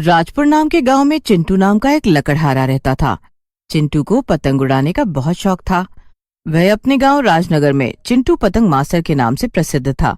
राजपुर नाम के गांव में चिंटू नाम का एक लकड़हारा रहता था। चिंटू को पतंग उड़ाने का बहुत शौक था। वह अपने गांव राजनगर में चिंटू पतंग मास्टर के नाम से प्रसिद्ध था।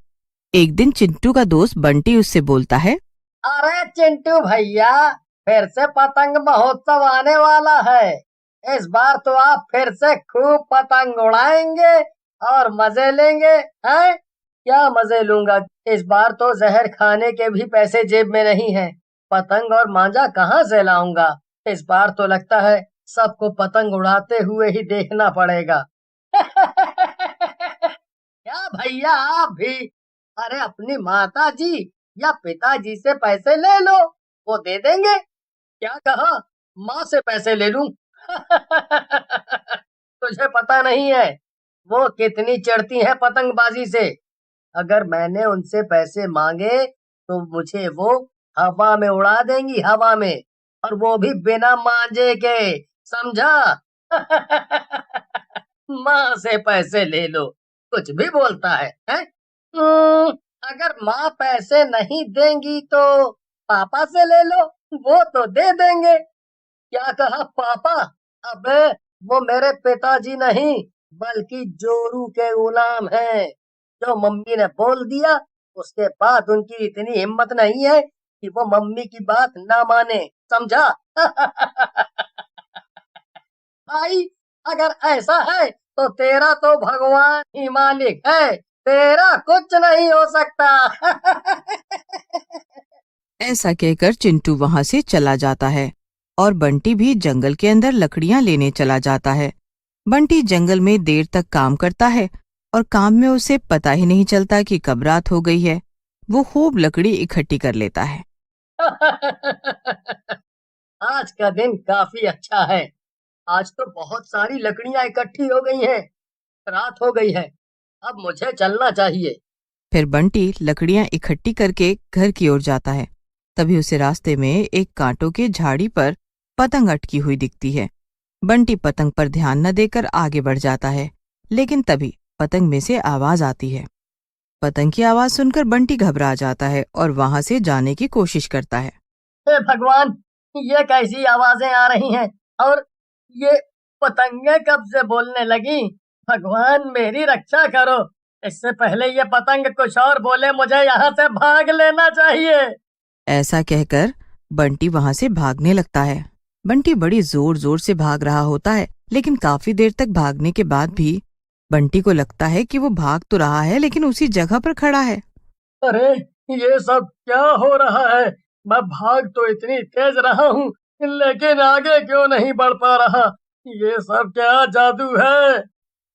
एक दिन चिंटू का दोस्त बंटी उससे बोलता है, अरे चिंटू भैया, फिर से पतंग महोत्सव आने वाला है। इस बार तो आप फिर से खूब पतंग उड़ाएंगे और मजे लेंगे, हैं? क्या मजे लूंगा? इस बार तो जहर खाने के भी पैसे जेब में नहीं है। पतंग और मांझा कहाँ से लाऊंगा? इस बार तो लगता है सबको पतंग उड़ाते हुए ही देखना पड़ेगा। क्या भैया आप भी? अरे अपनी माता जी या पिताजी से पैसे ले लो, वो दे देंगे। क्या कहा? माँ से पैसे ले लूं? तुझे पता नहीं है वो कितनी चढ़ती है पतंगबाजी से। अगर मैंने उनसे पैसे मांगे तो मुझे वो हवा में उड़ा देंगी, हवा में, और वो भी बिना मांझे के, समझा? माँ से पैसे ले लो, कुछ भी बोलता है, हैं? अगर माँ पैसे नहीं देंगी तो पापा से ले लो, वो तो दे देंगे। क्या कहा पापा? अबे वो मेरे पिताजी नहीं बल्कि जोरू के गुलाम हैं। जो मम्मी ने बोल दिया उसके बाद उनकी इतनी हिम्मत नहीं है कि वो मम्मी की बात ना माने, समझा? भाई अगर ऐसा है तो तेरा तो भगवान ही मालिक है, तेरा कुछ नहीं हो सकता। ऐसा कहकर चिंटू वहां से चला जाता है और बंटी भी जंगल के अंदर लकड़ियां लेने चला जाता है। बंटी जंगल में देर तक काम करता है और काम में उसे पता ही नहीं चलता कि कब रात हो गई है। वो खूब लकड़ी इकट्ठी कर लेता है। आज का दिन काफी अच्छा है। आज तो बहुत सारी लकड़ियां इकट्ठी हो गई हैं। रात हो गई है, अब मुझे चलना चाहिए। फिर बंटी लकड़ियां इकट्ठी करके घर की ओर जाता है। तभी उसे रास्ते में एक कांटों के झाड़ी पर पतंग अटकी हुई दिखती है। बंटी पतंग पर ध्यान न देकर आगे बढ़ जाता है, लेकिन तभी पतंग में से आवाज आती है। पतंग की आवाज सुनकर बंटी घबरा जाता है और वहां से जाने की कोशिश करता है। हे भगवान, ये कैसी आवाजें आ रही हैं? और ये पतंगे कब से बोलने लगी? भगवान मेरी रक्षा करो। इससे पहले ये पतंग कुछ और बोले, मुझे यहाँ से भाग लेना चाहिए। ऐसा कहकर बंटी वहां से भागने लगता है। बंटी बड़ी जोर जोर से भाग रहा होता है, लेकिन काफी देर तक भागने के बाद भी बंटी को लगता है कि वो भाग तो रहा है लेकिन उसी जगह पर खड़ा है। अरे ये सब क्या हो रहा है? मैं भाग तो इतनी तेज रहा हूँ, लेकिन आगे क्यों नहीं बढ़ पा रहा? ये सब क्या जादू है?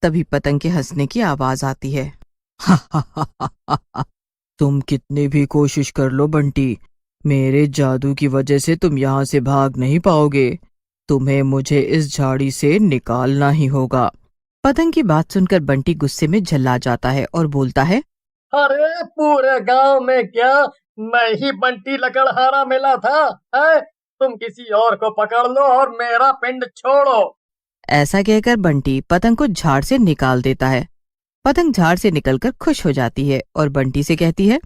तभी पतंग के हंसने की आवाज आती है। तुम कितनी भी कोशिश कर लो बंटी, मेरे जादू की वजह से तुम यहाँ से भाग नहीं पाओगे। तुम्हें मुझे इस झाड़ी से निकालना ही होगा। पतंग की बात सुनकर बंटी गुस्से में झल्ला जाता है और बोलता है, अरे पूरे गांव में क्या मैं ही बंटी लकड़हारा मिला था? है? तुम किसी और को पकड़ लो और मेरा पिंड छोड़ो। ऐसा कहकर बंटी पतंग को झाड़ से निकाल देता है। पतंग झाड़ से निकलकर खुश हो जाती है और बंटी से कहती है,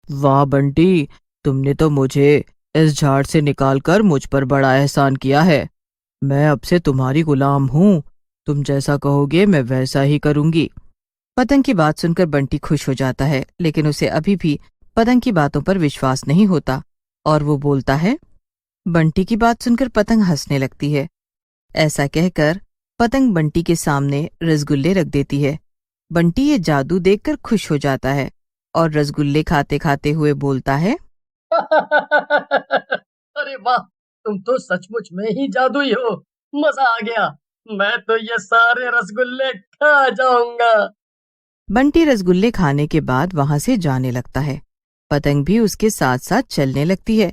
वाह बंटी, तुमने तो मुझे इस झाड़ से निकालकर मुझ पर बड़ा एहसान किया है। मैं अब से तुम्हारी गुलाम हूँ। तुम जैसा कहोगे मैं वैसा ही करूंगी। पतंग की बात सुनकर बंटी खुश हो जाता है, लेकिन उसे अभी भी पतंग की बातों पर विश्वास नहीं होता और वो बोलता है। बंटी की बात सुनकर पतंग हंसने लगती है। ऐसा कहकर पतंग बंटी के सामने रसगुल्ले रख देती है। बंटी ये जादू देखकर खुश हो जाता है और रसगुल्ले खाते खाते हुए बोलता है, अरे वाह, तुम तो सचमुच में ही जादुई हो। मजा आ गया, मैं तो ये सारे रसगुल्ले खा जाऊंगा। बंटी रसगुल्ले खाने के बाद वहां से जाने लगता है। पतंग भी उसके साथ साथ चलने लगती है।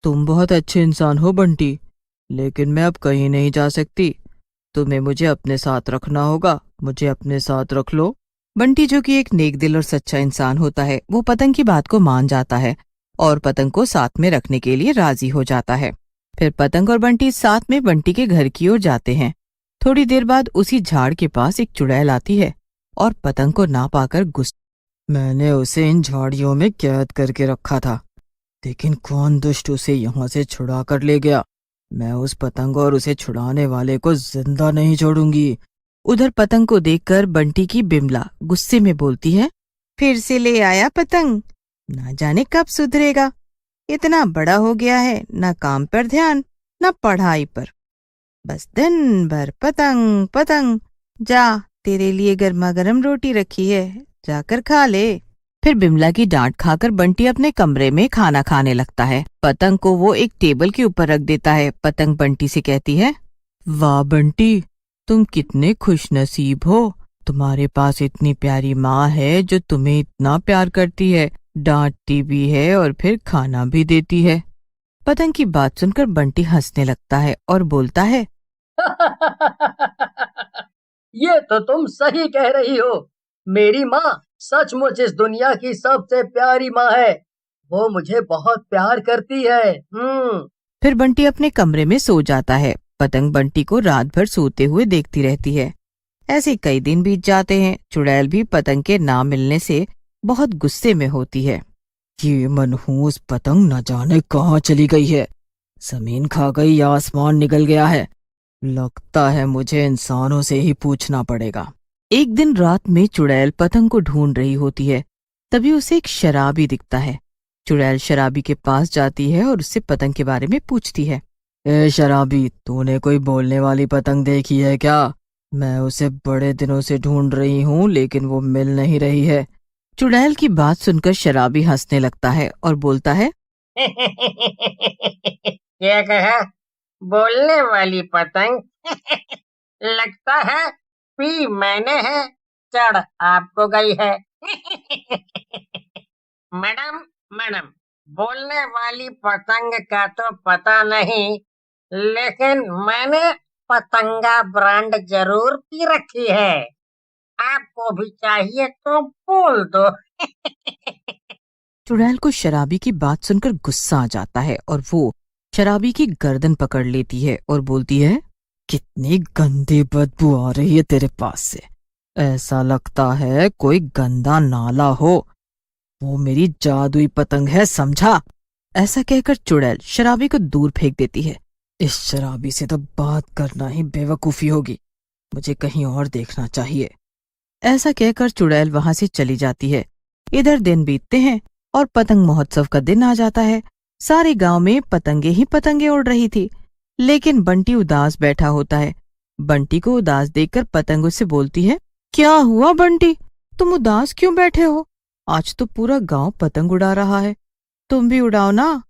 तुम बहुत अच्छे इंसान हो बंटी, लेकिन मैं अब कहीं नहीं जा सकती। तुम्हें मुझे अपने साथ रखना होगा, मुझे अपने साथ रख लो। बंटी, जो कि एक नेक दिल और सच्चा इंसान होता है, वो पतंग की बात को मान जाता है और पतंग को साथ में रखने के लिए राजी हो जाता है। फिर पतंग और बंटी साथ में बंटी के घर की ओर जाते हैं। थोड़ी देर बाद उसी झाड़ के पास एक चुड़ैल आती है और पतंग को ना पाकर गुस्सा। मैंने उसे इन झाड़ियों में कैद करके रखा था, लेकिन कौन दुष्ट उसे यहाँ से छुड़ा कर ले गया? मैं उस पतंग और उसे छुड़ाने वाले को जिंदा नहीं छोड़ूंगी। उधर पतंग को देखकर बंटी की बिमला गुस्से में बोलती है, फिर से ले आया पतंग, ना जाने कब सुधरेगा। इतना बड़ा हो गया है, ना काम पर ध्यान ना पढ़ाई पर, बस दिन भर पतंग पतंग। जा, तेरे लिए गर्मा गर्म रोटी रखी है, जाकर खा ले। फिर बिमला की डांट खाकर बंटी अपने कमरे में खाना खाने लगता है। पतंग को वो एक टेबल के ऊपर रख देता है। पतंग बंटी से कहती है, वाह बंटी, तुम कितने खुशनसीब हो। तुम्हारे पास इतनी प्यारी माँ है जो तुम्हें इतना प्यार करती है, डांटती भी है और फिर खाना भी देती है। पतंग की बात सुनकर बंटी हंसने लगता है और बोलता है, ये तो तुम सही कह रही हो। मेरी माँ सचमुच इस दुनिया की सबसे प्यारी माँ है। वो मुझे बहुत प्यार करती है। फिर बंटी अपने कमरे में सो जाता है। पतंग बंटी को रात भर सोते हुए देखती रहती है। ऐसे कई दिन बीत जाते हैं। चुड़ैल भी पतंग के ना मिलने से बहुत गुस्से में होती है। ये मनहूस पतंग न जाने कहाँ चली गई है। जमीन खा गई या आसमान निकल गया है। लगता है मुझे इंसानों से ही पूछना पड़ेगा। एक दिन रात में चुड़ैल पतंग को ढूंढ रही होती है। तभी उसे एक शराबी दिखता है। चुड़ैल शराबी के पास जाती है और उससे पतंग के बारे में पूछती है। ए शराबी, तूने कोई बोलने वाली पतंग देखी है क्या? मैं उसे बड़े दिनों से ढूंढ रही हूँ लेकिन वो मिल नहीं रही है। चुड़ैल की बात सुनकर शराबी हंसने लगता है और बोलता है, क्या कहा? बोलने वाली पतंग? लगता है पी मैंने है, चढ़ आपको गई है। मैडम, मैडम, बोलने वाली पतंग का तो पता नहीं, लेकिन मैंने पतंगा ब्रांड जरूर पी रखी है। आपको भी चाहिए तो बोल दो। चुड़ैल को शराबी की बात सुनकर गुस्सा आ जाता है और वो शराबी की गर्दन पकड़ लेती है और बोलती है, कितनी गंदी बदबू आ रही है तेरे पास से। ऐसा लगता है कोई गंदा नाला हो। वो मेरी जादुई पतंग है, समझा? ऐसा कहकर चुड़ैल शराबी को दूर फेंक देती है। इस शराबी से तो बात करना ही बेवकूफी होगी। मुझे कहीं और देखना चाहिए। ऐसा कहकर चुड़ैल वहां से चली जाती है। इधर दिन बीतते हैं और पतंग महोत्सव का दिन आ जाता है। सारे गांव में पतंगे ही पतंगे उड़ रही थी, लेकिन बंटी उदास बैठा होता है। बंटी को उदास देखकर पतंग उससे बोलती है, क्या हुआ बंटी, तुम उदास क्यों बैठे हो? आज तो पूरा गांव पतंग उड़ा रहा है, तुम भी उड़ाओ ना।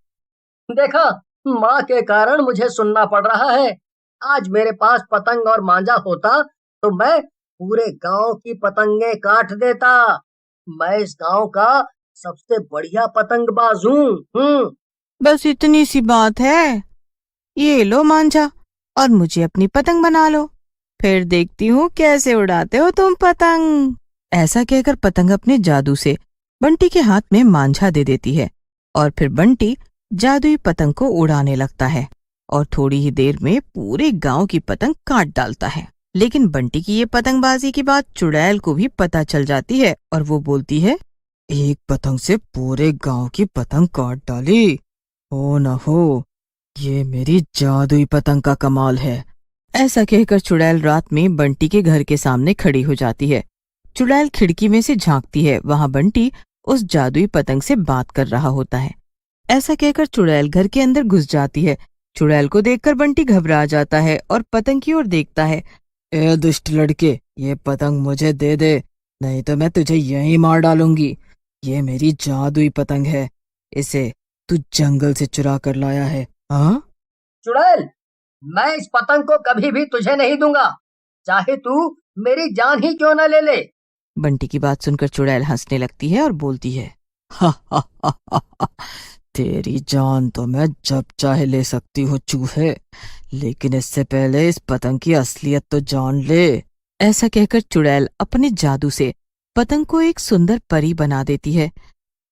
देखा, माँ के कारण मुझे सुनना पड़ रहा है। आज मेरे पास पतंग और मांझा होता तो मैं पूरे गांव की पतंगे काट देता। मैं इस गांव का सबसे बढ़िया पतंगबाज हूँ। बस इतनी सी बात है। ये लो मांझा और मुझे अपनी पतंग बना लो, फिर देखती हूँ कैसे उड़ाते हो तुम पतंग। ऐसा कहकर पतंग अपने जादू से बंटी के हाथ में मांझा दे देती है और फिर बंटी जादुई पतंग को उड़ाने लगता है और थोड़ी ही देर में पूरे गांव की पतंग काट डालता है। लेकिन बंटी की ये पतंगबाजी की बात चुड़ैल को भी पता चल जाती है और वो बोलती है, एक पतंग से पूरे गांव की पतंग काट डाली। हो न हो, ये मेरी जादुई पतंग का कमाल है। ऐसा कहकर चुड़ैल रात में बंटी के घर के सामने खड़ी हो जाती है। चुड़ैल खिड़की में से झांकती है। वहां बंटी उस जादुई पतंग से बात कर रहा होता है। ऐसा कहकर चुड़ैल घर के अंदर घुस जाती है। चुड़ैल को देखकर बंटी घबरा जाता है और पतंग की ओर देखता है। ए दुष्ट लड़के, ये पतंग मुझे दे दे, नहीं तो मैं तुझे यहीं मार डालूंगी। ये मेरी जादुई पतंग है, इसे तू जंगल से चुरा कर लाया है। हाँ? चुड़ैल, मैं इस पतंग को कभी भी तुझे नहीं दूंगा, चाहे तू मेरी जान ही क्यों न ले ले। बंटी की बात सुनकर चुड़ैल हंसने लगती है और बोलती है, हा हा हा हा हा, तेरी जान तो मैं जब चाहे ले सकती हूँ चूहे, लेकिन इससे पहले इस पतंग की असलियत तो जान ले। ऐसा कहकर चुड़ैल अपने जादू से पतंग को एक सुंदर परी बना देती है।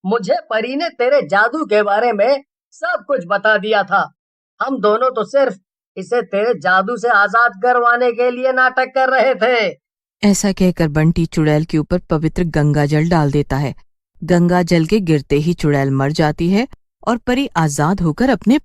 मुझे परी ने तेरे जादू के बारे में सब कुछ बता दिया था। हम दोनों तो सिर्फ इसे तेरे जादू से आजाद करवाने के लिए नाटक कर रहे थे। ऐसा कहकर बंटी चुड़ैल के ऊपर पवित्र गंगा जल डाल देता है। गंगा जल के गिरते ही चुड़ैल मर जाती है और परी आजाद होकर अपने